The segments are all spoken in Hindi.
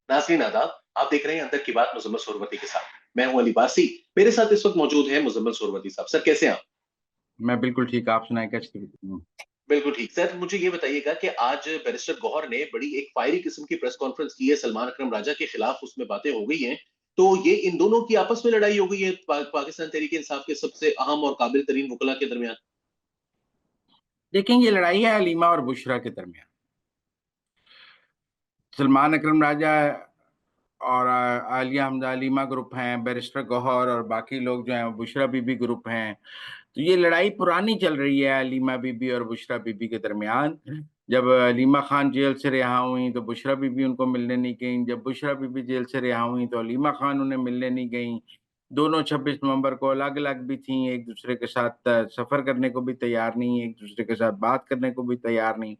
नाज़रीन आदाब, आप देख रहे हैं अंदर की बात मुज़म्मिल सोरवती के साथ। मैं हूं अली बासी। मेरे साथ इस वक्त मौजूद है मुज़म्मिल सोरवती साहब। सर कैसे हैं आप? मैं बिल्कुल ठीक, आप सुनाएँ कैसी हैं? बिल्कुल ठीक। सर मुझे ये बताइएगा कि आज बैरिस्टर गौहर ने बड़ी एक फायरी किस्म की प्रेस कॉन्फ्रेंस की है सलमान अकरम राजा के खिलाफ, उसमें बातें हो गई हैं। तो ये इन दोनों की आपस में लड़ाई हो गई है पाकिस्तान तहरीक इंसाफ के सबसे अहम और काबिल तरीन वकला के दरमियान? देखें, ये लड़ाई है हलीमा और बुशरा के दरमियान। सलमान अकरम राजा और आलिया हमजा हलीमा ग्रुप हैं, बैरिस्टर गौहर और बाकी लोग जो हैं वो बुशरा बीबी ग्रुप हैं। तो ये लड़ाई पुरानी चल रही है हलीमा बीबी और बुशरा बीबी के दरमियान। जब हलीमा खान जेल से रिहा हुईं तो बुशरा बीबी उनको मिलने नहीं गईं, जब बुशरा बीबी जेल से रिहा हुईं तो हलीमा खान उन्हें मिलने नहीं गईं। दोनों 26 नवंबर को अलग-अलग भी थीं, एक-दूसरे के साथ सफ़र करने को भी तैयार नहीं, एक-दूसरे के साथ बात करने को भी तैयार नहीं।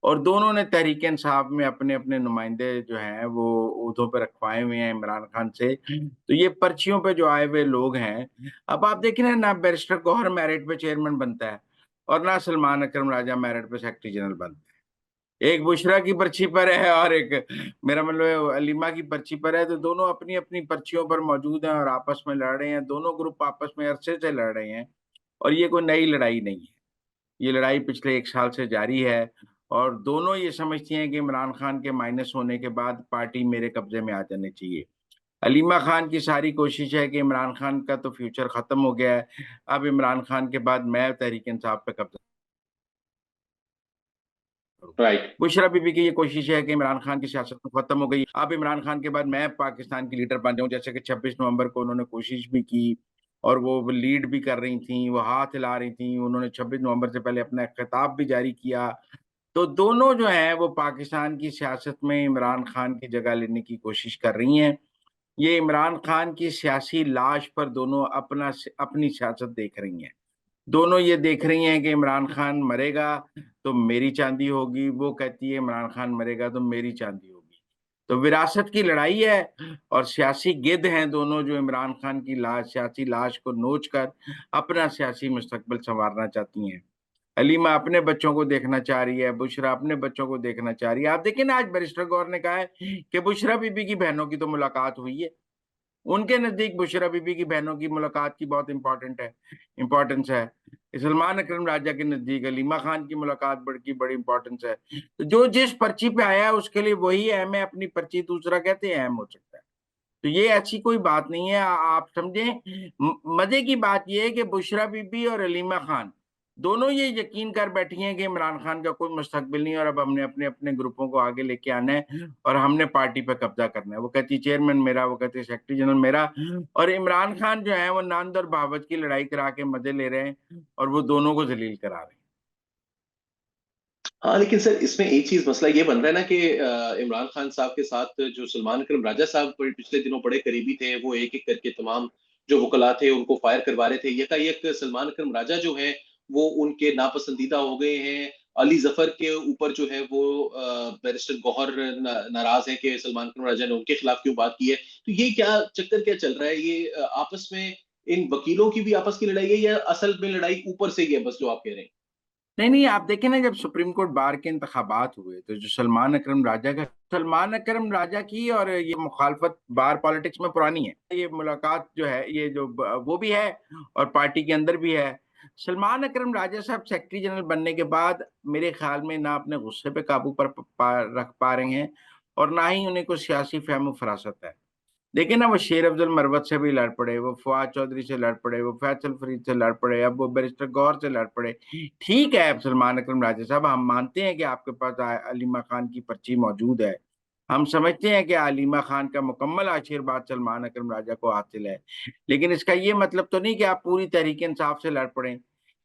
और दोनों ने तहरीक-ए-इंसाफ में अपने-अपने नुमाइंदे जो हैं वो ओहदों पे रखवाए हुए हैं इमरान खान से। तो ये पर्चियों पे जो आए हुए लोग हैं, अब आप देखिए ना बैरिस्टर गौहर मेरिट पे चेयरमैन बनता है और ना सलमान अकरम राजा मेरिट पे सेक्रेटरी जनरल बनता है। एक बुशरा की पर्ची पर है और एक मेरा मतलब है हलीमा की पर्ची पर है, तो दोनों अपनी-अपनी पर्चियों पर मौजूद हैं और आपस में लड़ रहे हैं। दोनों ग्रुप आपस में अरसे से लड़ रहे हैं और ये कोई नई लड़ाई नहीं है। ये लड़ाई पिछले 1 साल से जारी है और दोनों ये समझती हैं कि इमरान खान के माइनस होने के बाद पार्टी मेरे कब्ज़े में आ जानी चाहिए। हलीमा खान की सारी कोशिश है कि इमरान खान का तो फ्यूचर ख़त्म हो गया है, अब इमरान खान के बाद मैं तहरीक-ए-इंसाफ पे कब्ज़ा करूँ। राइट। बुशरा बीबी की ये कोशिश है कि इमरान खान की सियासत तो ख़त्म हो गई, अब इमरान खान के बाद मैं पाकिस्तान की लीडर बन जाऊँ, जैसे कि 26 नवंबर को उन्होंने कोशिश भी की और वो लीड भी कर रही थीं, वो हाथ हिला रही थीं, उन्होंने 26 नवंबर से पहले अपना खिताब भी जारी किया। तो दोनों जो हैं वो पाकिस्तान की सियासत में इमरान खान की जगह लेने की कोशिश कर रही हैं। ये इमरान खान की सियासी लाश पर दोनों अपनी सियासत देख रही हैं। दोनों ये देख रही हैं कि इमरान खान मरेगा तो मेरी चांदी होगी, वो कहती है इमरान खान मरेगा तो मेरी चांदी होगी। तो विरासत की लड़ाई है और सियासी गिद्ध हैं दोनों जो इमरान खान की सियासी लाश को नोच कर अपना सियासी मुस्तकबिल सँवारना चाहती हैं। हलीमा अपने बच्चों को देखना चाह रही है, बुशरा अपने बच्चों को देखना चाह रही है। आप देखिए ना आज बैरिस्टर गौर ने कहा है कि बुशरा बीबी की बहनों की तो मुलाकात हुई है। उनके नज़दीक बुशरा बीबी की बहनों की मुलाकात की बहुत इम्पोर्टेंस है। सलमान अकरम राजा के नज़दीक हलीमा खान की मुलाकात बड़ी इम्पोर्टेंस है। तो जो जिस पर्ची पे आया है उसके लिए वही अहम है, अपनी पर्ची दूसरा कैसे अहम हो सकता है? तो ये ऐसी कोई बात नहीं है। आप समझें मज़े की बात ये है कि बुशरा बीबी और हलीमा खान, दोनों ये यकीन कर बैठी हैं कि इमरान खान का कोई मुस्तकबिल नहीं है और अब हमने अपने-अपने ग्रुपों को आगे लेके आना है और हमने पार्टी पे कब्ज़ा करना है। वो कहती है चेयरमैन मेरा, वो कहती है सेक्रेटरी जनरल मेरा और इमरान खान जो है वो नांद और बहावत की लड़ाई करा के मज़े ले रहे हैं और वो दोनों को ज़लील करा रहे हैं। हाँ, लेकिन सर इसमें एक चीज़ मसला ये बन रहा है ना कि इमरान खान साहब के साथ जो सलमान अकरम राजा साहब पिछले दिनों बड़े करीबी थे, वो एक-एक करके तमाम जो वकला थे उनको फायर करवा रहे थे। यकायक सलमान अकरम राजा जो हैं, वो उनके नापसंदीदा हो गए हैं। अली ज़फ़र के ऊपर जो है वो बैरिस्टर गौहर नाराज़ हैं कि सलमान अकरम राजा ने उनके खिलाफ क्यों बात की है। तो ये क्या चल रहा है? ये आपस में इन वकीलों की भी आपस की लड़ाई है या असल में लड़ाई ऊपर से ही है बस जो आप कह रहे हैं? नहीं, आप देखें ना जब सुप्रीम कोर्ट बार के इंतखाबात हुए, तो जो सलमान अकरम राजा की और ये मुखालफत बार पॉलिटिक्स में पुरानी है। ये मुलाकात जो है, ये जो वो भी है और पार्टी के अंदर भी है। सलमान अकरम राजा साहब सेक्रेटरी जनरल बनने के बाद मेरे ख्याल में ना अपने गुस्से पे काबू पर रख पा रहे हैं और ना ही उन्हें कोई सियासी फ़हम-ओ-फ़रासत है। देखिए ना वो शेर अफ़ज़ल मरवत से भी लड़ पड़े, वो फ़ुआद चौधरी से लड़ पड़े, वो फैसल फ़रीद से लड़ पड़े, अब वो बैरिस्टर गौहर से लड़ पड़े। ठीक है, अब सलमान अकरम राजा साहब हम मानते हैं कि आपके पास हलीमा खान की पर्ची मौजूद है। हम समझते हैं कि हलीमा खान का मुकम्मल आशीर्वाद सलमान अकरम राजा को हासिल है। लेकिन इसका ये मतलब तो नहीं कि आप पूरी तहरीक-ए-इंसाफ से लड़ पड़ें।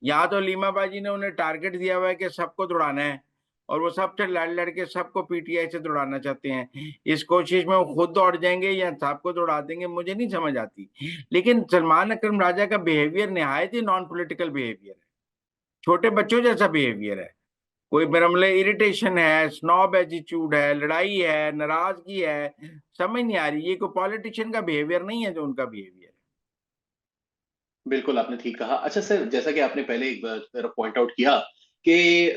यहाँ तो हलीमा बाजी ने उन्हें टारगेट दिया हुआ है कि सबको दौड़ाना है और वो सबसे लड़-लड़ के सबको पीटीआई से दौड़ाना चाहते हैं। इस कोशिश में वो खुद दौड़ जाएँगे या सबको दौड़ा देंगे, मुझे नहीं समझ आती। लेकिन सलमान अकरम राजा का बिहेवियर निहायत ही नॉन पॉलिटिकल बिहेवियर है। छोटे बच्चों जैसा बिहेवियर है। कोई मेरा मतलब इरिटेशन है, स्नॉब एटीट्यूड है, लड़ाई है, नाराज़गी है, समझ नहीं आ रही। ये कोई पॉलिटिशियन का बिहेवियर नहीं है जो उनका बिहेवियर है। बिल्कुल, आपने ठीक कहा। अच्छा सर, जैसा कि आपने पहले एक तरफ पॉइंट आउट किया कि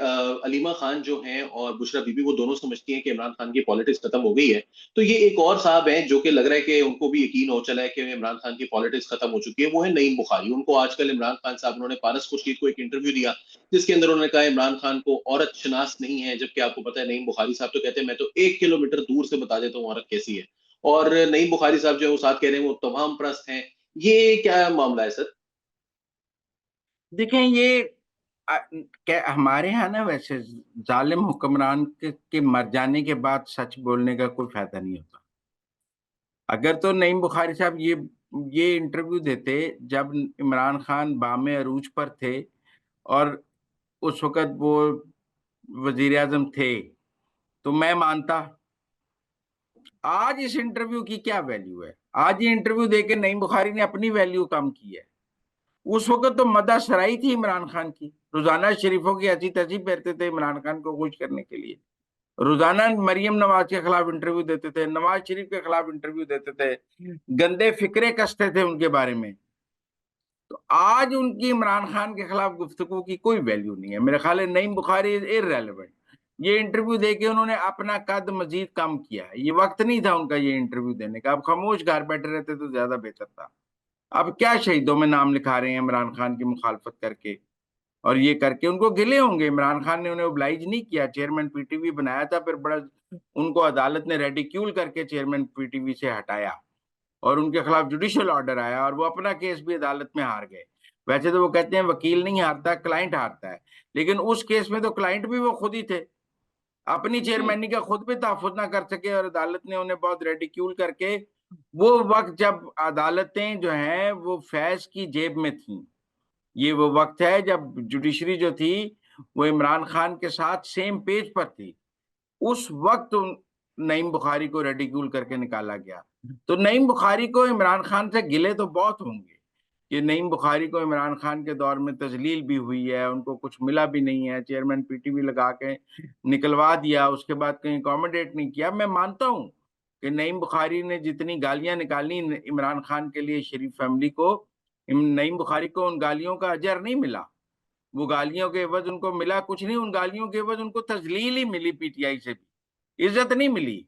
अलीमा खान जो हैं और बुशरा बीबी वो दोनों समझती हैं कि इमरान खान की पॉलिटिक्स खत्म हो गई है। तो ये एक और साहब हैं जो कि लग रहा है कि उनको भी यकीन हो चला है कि इमरान खान की पॉलिटिक्स खत्म हो चुकी है, वो है नईम बुखारी। उनको आजकल इमरान खान साहब, उन्होंने पारस खुर्शीद को एक इंटरव्यू दिया जिसके अंदर उन्होंने कहा इमरान खान को औरत शनास नहीं है, जबकि आपको पता है नईम बुखारी साहब तो कहते हैं मैं तो 1 किलोमीटर दूर से बता देता हूँ औरत कैसी है। और नईम बुखारी साहब जो है वो साथ कह रहे हैं वो तमाम प्रस्त हैं। ये क्या मामला है सर? देखें, ये क्या हमारे यहाँ ना, वैसे जालिम हुक्मरान के मर जाने के बाद सच बोलने का कोई फायदा नहीं होता। अगर तो नईम बुखारी साहब ये इंटरव्यू देते जब इमरान खान बामे अरूज पर थे और उस वक़्त वो वज़ीर आज़म थे, तो मैं मानता। आज इस इंटरव्यू की क्या वैल्यू है? आज ये इंटरव्यू देके नईम बुखारी ने अपनी वैल्यू कम की है। उस वक़्त तो मदासराई थी इमरान खान की। रोज़ाना शरीफों की ऐसी-तैसी फेरते थे इमरान खान को खुश करने के लिए। रोज़ाना मरियम नवाज़ के खिलाफ इंटरव्यू देते थे, नवाज़ शरीफ के खिलाफ इंटरव्यू देते थे, गंदे फ़िक्रे कसते थे उनके बारे में। तो आज उनकी इमरान खान के खिलाफ गुफ्तगू की कोई वैल्यू नहीं है। मेरा ख़्याल है नईम बुखारी इज़ इर्रेलेवेंट। ये इंटरव्यू देके उन्होंने अपना कद मज़ीद कम किया है। ये वक़्त नहीं था उनका ये इंटरव्यू देने का। अब खामोश घर बैठे रहते तो ज़्यादा बेहतर था। अब क्या शहीदों में नाम लिखा रहे हैं इमरान खान की मुखालफत करके और ये करके उनको गिले होंगे। इमरान खान ने उन्हें ओब्लाइज नहीं किया, चेयरमैन पीटीवी बनाया था, फिर बड़ा उनको अदालत ने रेडिक्यूल करके चेयरमैन पीटीवी से हटाया और उनके खिलाफ जुडिशियल ऑर्डर आया और वो अपना केस भी अदालत में हार गए। वैसे तो वो कहते हैं वकील नहीं हारता, क्लाइंट हारता है, लेकिन उस केस में तो क्लाइंट भी वो खुद ही थे। अपनी हम्म। चेयरमैनी का खुद भी तहफ़्फ़ुज़ ना कर सके और अदालत ने उन्हें बहुत रेडिक्यूल करके, वो वक़्त जब अदालतें जो हैं वो फैज़ की जेब में थीं। ये वो वक़्त है जब जुडिशरी जो थी, वो इमरान खान के साथ सेम पेज पर थी। उस वक़्त उन नईम बुखारी को रिडिक्यूल करके निकाला गया। तो नईम बुखारी को इमरान खान से गिले तो बहुत होंगे, कि नईम बुखारी को इमरान खान के दौर में तज़लील भी हुई है, उनको कुछ मिला भी नहीं है, चेयरमैन पीटीवी लगा के निकलवा दिया, उसके बाद कहीं अकोमोडेट नहीं किया। मैं मानता हूँ कि नईम बुखारी ने जितनी गालियाँ निकाली इमरान खान के लिए, शरीफ फैमिली को, नईम बुखारी को उन गालियों का अजर नहीं मिला। वो गालियों के एवज़ उनको मिला कुछ नहीं, उन गालियों के एवज़ उनको तज़लील ही मिली पीटीआई से भी, इज़्ज़त नहीं मिली।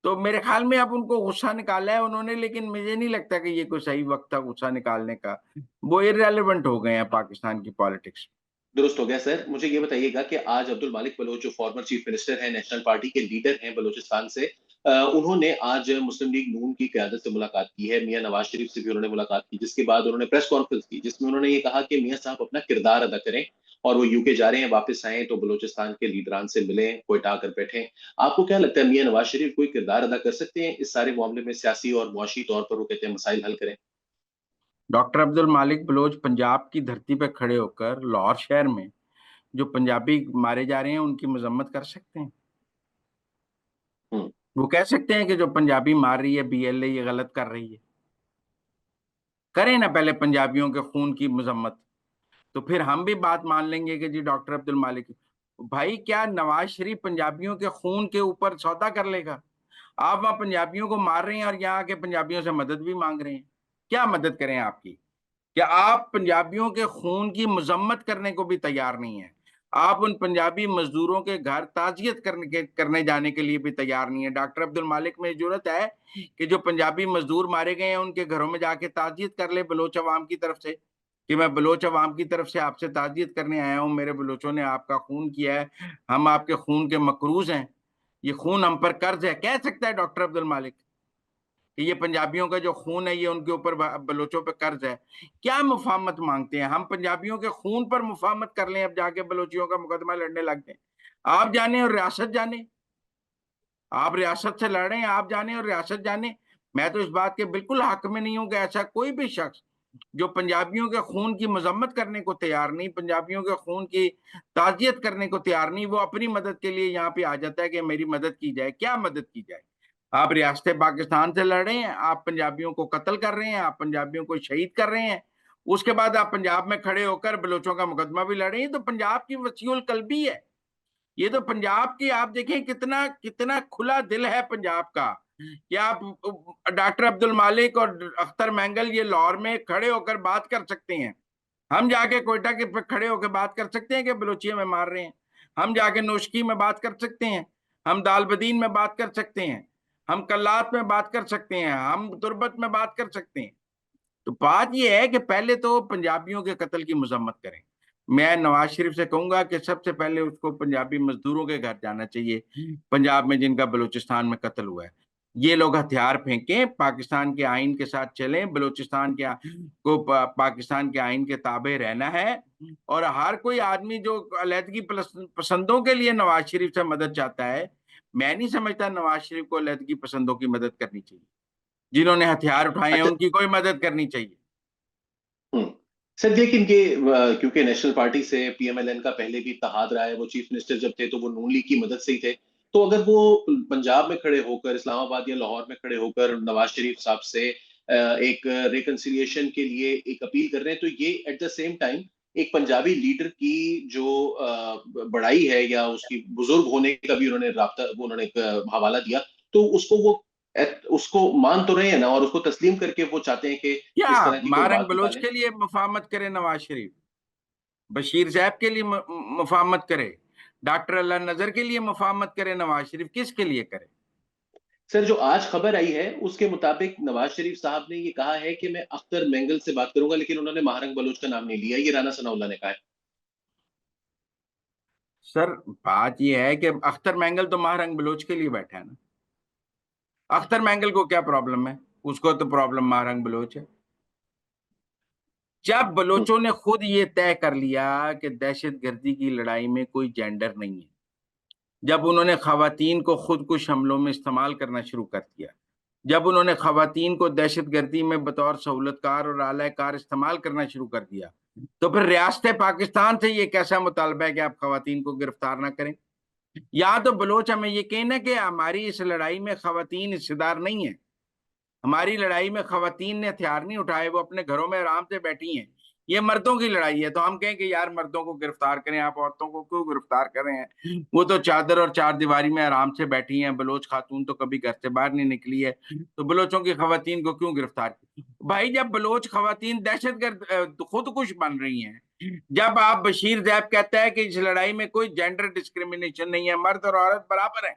तो मेरे ख़्याल में अब उनको गुस्सा निकाला है उन्होंने, लेकिन मुझे नहीं लगता कि ये कोई सही वक़्त था गुस्सा निकालने का। वो इर्रेलेवेंट हो गए हैं पाकिस्तान की पॉलिटिक्स। दुरुस्त हो गया सर। मुझे ये बताइएगा कि आज अब्दुल मालिक बलोच जो फॉर्मर चीफ मिनिस्टर हैं, नेशनल पार्टी के लीडर हैं बलूचिस्तान से, उन्होंने आज मुस्लिम लीग नून की क़यादत से मुलाकात की है। मियाँ नवाज़ शरीफ से भी उन्होंने मुलाकात की, जिसके बाद उन्होंने प्रेस कॉन्फ्रेंस की, जिसमें उन्होंने ये कहा कि मियाँ साहब अपना किरदार अदा करें और वो यूके जा रहे हैं, वापस आएँ तो बलूचिस्तान के लीडरान से मिलें, क्वेटा आकर बैठें। आपको क्या लगता है मियाँ नवाज़ शरीफ कोई किरदार अदा कर सकते हैं इस सारे मामले में, सियासी और मुआशी तौर पर वो कहते हैं मसाइल हल करें? डॉक्टर अब्दुल मालिक बलोच पंजाब की धरती पे खड़े होकर लाहौर शहर में जो पंजाबी मारे जा रहे हैं, उनकी मज़म्मत कर सकते हैं। हुँ। वो कह सकते हैं कि जो पंजाबी मार रही है बीएलए, ये गलत कर रही है। करें ना पहले पंजाबियों के खून की मज़म्मत। तो फिर हम भी बात मान लेंगे कि जी डॉक्टर अब्दुल मालिक, भाई क्या नवाज शरीफ पंजाबियों के खून के ऊपर सौदा कर लेगा? आप वहाँ पंजाबियों को मार रहे हैं और यहाँ आके पंजाबियों से मदद भी मांग रहे हैं। क्या मदद करें आपकी? क्या आप पंजाबियों के खून की मजम्मत करने को भी तैयार नहीं है? आप उन पंजाबी मजदूरों के घर ताजियत करने जाने के लिए भी तैयार नहीं है। डॉक्टर अब्दुल मालिक में जरूरत है कि जो पंजाबी मजदूर मारे गए हैं उनके घरों में जाके ताजियत कर ले बलोच अवाम की तरफ से, कि मैं बलोच अवाम की तरफ से आपसे ताज़ियत करने आया हूँ, मेरे बलोचों ने आपका खून किया है, हम आपके खून के मकरूज़ हैं, ये खून हम पर कर्ज़ है। कह सकता है डॉक्टर अब्दुल मालिक कि ये पंजाबियों का जो खून है ये उनके ऊपर बलोचों पे कर्ज़ है। क्या मुफ़ाहमत माँगते हैं? हम पंजाबियों के खून पर मुफ़ाहमत कर लें, अब जाके बलोचियों का मुकदमा लड़ने लग जाएँ। आप जानें और रियासत जाने। आप रियासत से लड़ रहे हैं, आप जानें और रियासत जाने। मैं तो इस बात के बिल्कुल हक़ में नहीं हूँ कि ऐसा कोई भी शख़्स जो पंजाबियों के खून की मज़म्मत करने को तैयार नहीं, पंजाबियों के खून की ताज़ियत करने को तैयार नहीं, वो अपनी मदद के लिए यहाँ पे आ जाता है कि मेरी मदद की जाए। क्या मदद की जाए? आप रियासत पाकिस्तान से लड़ रहे हैं, आप पंजाबियों को कत्ल कर रहे हैं, आप पंजाबियों को शहीद कर रहे हैं, उसके बाद आप पंजाब में खड़े होकर बलोचों का मुकदमा भी लड़ रहे हैं। तो पंजाब की वसीउल क़ल्बी है। ये तो पंजाब की आप देखें कितना कितना खुला दिल है पंजाब का, कि आप डॉक्टर अब्दुल मालिक और अख्तर मैंगल ये लाहौर में खड़े होकर बात कर सकते हैं। हम जाके कोयटा के पे खड़े होकर बात कर सकते हैं कि बलोचिया में मार रहे हैं, हम जाके नोशकी में बात कर सकते हैं, हम दालबदीन में बात कर सकते हैं, हम कल्लात में बात कर सकते हैं, हम तुर्बत में बात कर सकते हैं। तो बात यह है कि पहले तो पंजाबियों के कत्ल की मजम्मत करें। मैं नवाज शरीफ से कहूंगा कि सबसे पहले उसको पंजाबी मजदूरों के घर जाना चाहिए, पंजाब में जिनका बलूचिस्तान में कत्ल हुआ है। ये लोग हथियार फेंकें, पाकिस्तान के आइन के साथ चलें, बलूचिस्तान को पाकिस्तान के आइन के ताबे रहना है। और हर कोई आदमी जो अलहदगी पसंदों के लिए नवाज शरीफ से मदद चाहता है, मैं नहीं समझता नवाज शरीफ को अलहदगी पसंदों की मदद करनी चाहिए। जिन्होंने हथियार उठाए हैं अच्छा। उनकी कोई मदद करनी चाहिए। सर लेकिन ये क्योंकि नेशनल पार्टी से पीएमएलएन का पहले भी इत्तेहाद रहा है, वो चीफ मिनिस्टर जब थे तो वो नून लीग की मदद से ही थे। तो अगर वो पंजाब में खड़े होकर, इस्लामाबाद या लाहौर में खड़े होकर नवाज शरीफ साहब से एक रिकंसिलिएशन के लिए एक अपील कर रहे हैं, तो ये एट द सेम टाइम एक पंजाबी लीडर की जो बड़ाई है या उसकी बुजुर्ग होने का भी उन्होंने राब्ता, वो उन्होंने एक हवाला दिया, तो उसको मान तो रहे हैं ना, और उसको तस्लीम करके वो चाहते हैं कि क्या इस तरह की कोई मारंग बात बलोच निकालें। के लिए मुफाहमत करे नवाज शरीफ, बशीर साहब के लिए मुफाहमत करे, डॉक्टर अल्लाह नजर के लिए मुफाहमत करे नवाज शरीफ, किसके लिए करे? सर जो आज खबर आई है उसके मुताबिक नवाज शरीफ साहब ने ये कहा है कि मैं अख्तर मेंगल से बात करूंगा, लेकिन उन्होंने महारंग बलोच का नाम नहीं लिया, ये राना सनाउल्लाह ने कहा है। सर बात यह है कि अख्तर मैंगल तो महारंग बलोच के लिए बैठा है ना। अख्तर मैंगल को क्या प्रॉब्लम है? उसको तो प्रॉब्लम महारंग बलोच है। जब हम्म, बलोचों ने खुद ये तय कर लिया कि दहशतगर्दी की लड़ाई में कोई जेंडर नहीं है, जब उन्होंने खवातीन को खुद कुछ हमलों में इस्तेमाल करना शुरू कर दिया, जब उन्होंने खवातीन को दहशतगर्दी में बतौर सहूलतकार और आलाकार इस्तेमाल करना शुरू कर दिया, तो फिर रियासत पाकिस्तान से ये कैसा मुतालबा है कि आप खवातीन को गिरफ्तार ना करें? या तो बलोच हमें ये कहना कि हमारी इस लड़ाई में खवातीन हिस्सेदार नहीं है, हमारी लड़ाई में खवातीन ने हथियार नहीं उठाए, वो अपने घरों में आराम से बैठी हैं, ये मर्दों की लड़ाई है, तो हम कहें कि यार मर्दों को गिरफ्तार करें, आप औरतों को क्यों गिरफ्तार कर रहे हैं? वो तो चादर और चार दीवारी में आराम से बैठी हैं, बलोच खातून तो कभी घर से बाहर नहीं निकली है, तो बलोचों की खवातीन को क्यों गिरफ्तार? भाई जब बलोच खवातीन दहशतगर्द खुदकुश बन रही हैं, जब आप बशीर जैब कहता है कि इस लड़ाई में कोई जेंडर डिस्क्रिमिनेशन नहीं है, मर्द और औरत बराबर है,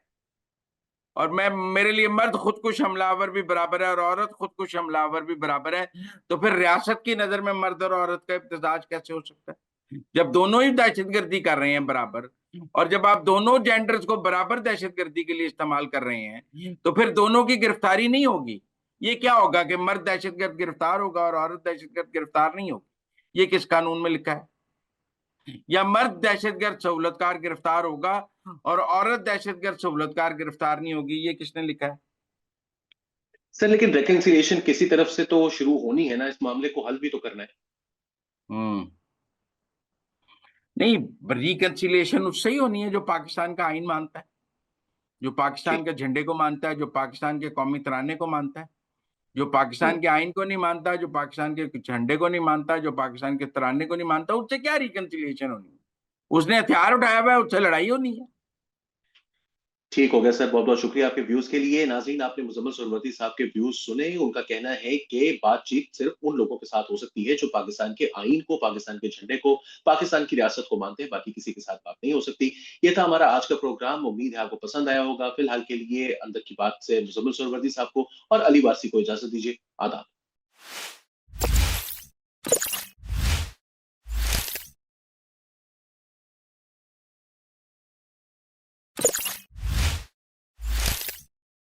और मैं मेरे लिए मर्द खुदकुश हमलावर भी बराबर है और औरत खुदकुश हमलावर भी बराबर है, तो फिर रियासत की नजर में मर्द और औरत का इम्तिजाज कैसे हो सकता है जब दोनों ही दहशतगर्दी कर रहे हैं बराबर? और जब आप दोनों जेंडर्स को बराबर दहशतगर्दी के लिए इस्तेमाल कर रहे हैं, तो फिर दोनों की गिरफ्तारी नहीं होगी। ये क्या होगा कि मर्द दहशतगर्द गिरफ्तार होगा और औरत दहशतगर्द गिरफ्तार नहीं होगी? ये किस कानून में लिखा है? या मर्द दहशतगर्द सहूलतकार गिरफ्तार होगा और औरत दहशतगर्द सहूलतकार गिरफ्तार नहीं होगी? ये किसने लिखा है? सर लेकिन रेकंसिलिएशन किसी तरफ से तो शुरू होनी है ना, इस मामले को हल भी तो करना है। हम्म। नहीं, रिकंसिलिएशन उससे ही होनी है जो पाकिस्तान का आइन मानता है, जो पाकिस्तान ठीक। के झंडे को मानता है, जो पाकिस्तान के कौमी तराने को मानता है। जो हम्म, पाकिस्तान के आइन को नहीं मानता, जो पाकिस्तान के झंडे को नहीं मानता, जो पाकिस्तान के तराने को नहीं मानता, उससे क्या रिकंसिलिएशन होनी है? उसने हथियार उठाया हुआ है, उससे लड़ाई होनी है। ठीक हो गया सर, बहुत बहुत शुक्रिया आपके व्यूज के लिए। नाज़रीन, आपने मुजम्मिल सुरवती साहब के व्यूज सुने। उनका कहना है कि बातचीत सिर्फ उन लोगों के साथ हो सकती है जो पाकिस्तान के आइन को, पाकिस्तान के झंडे को, पाकिस्तान की रियासत को मानते हैं, बाकी किसी के साथ बात नहीं हो सकती। ये था हमारा आज का प्रोग्राम, उम्मीद है आपको पसंद आया होगा। फिलहाल के लिए अंदर की बात से मुजम्मिल सुरवती साहब को और अली वारसी को इजाजत दीजिए। आदाब।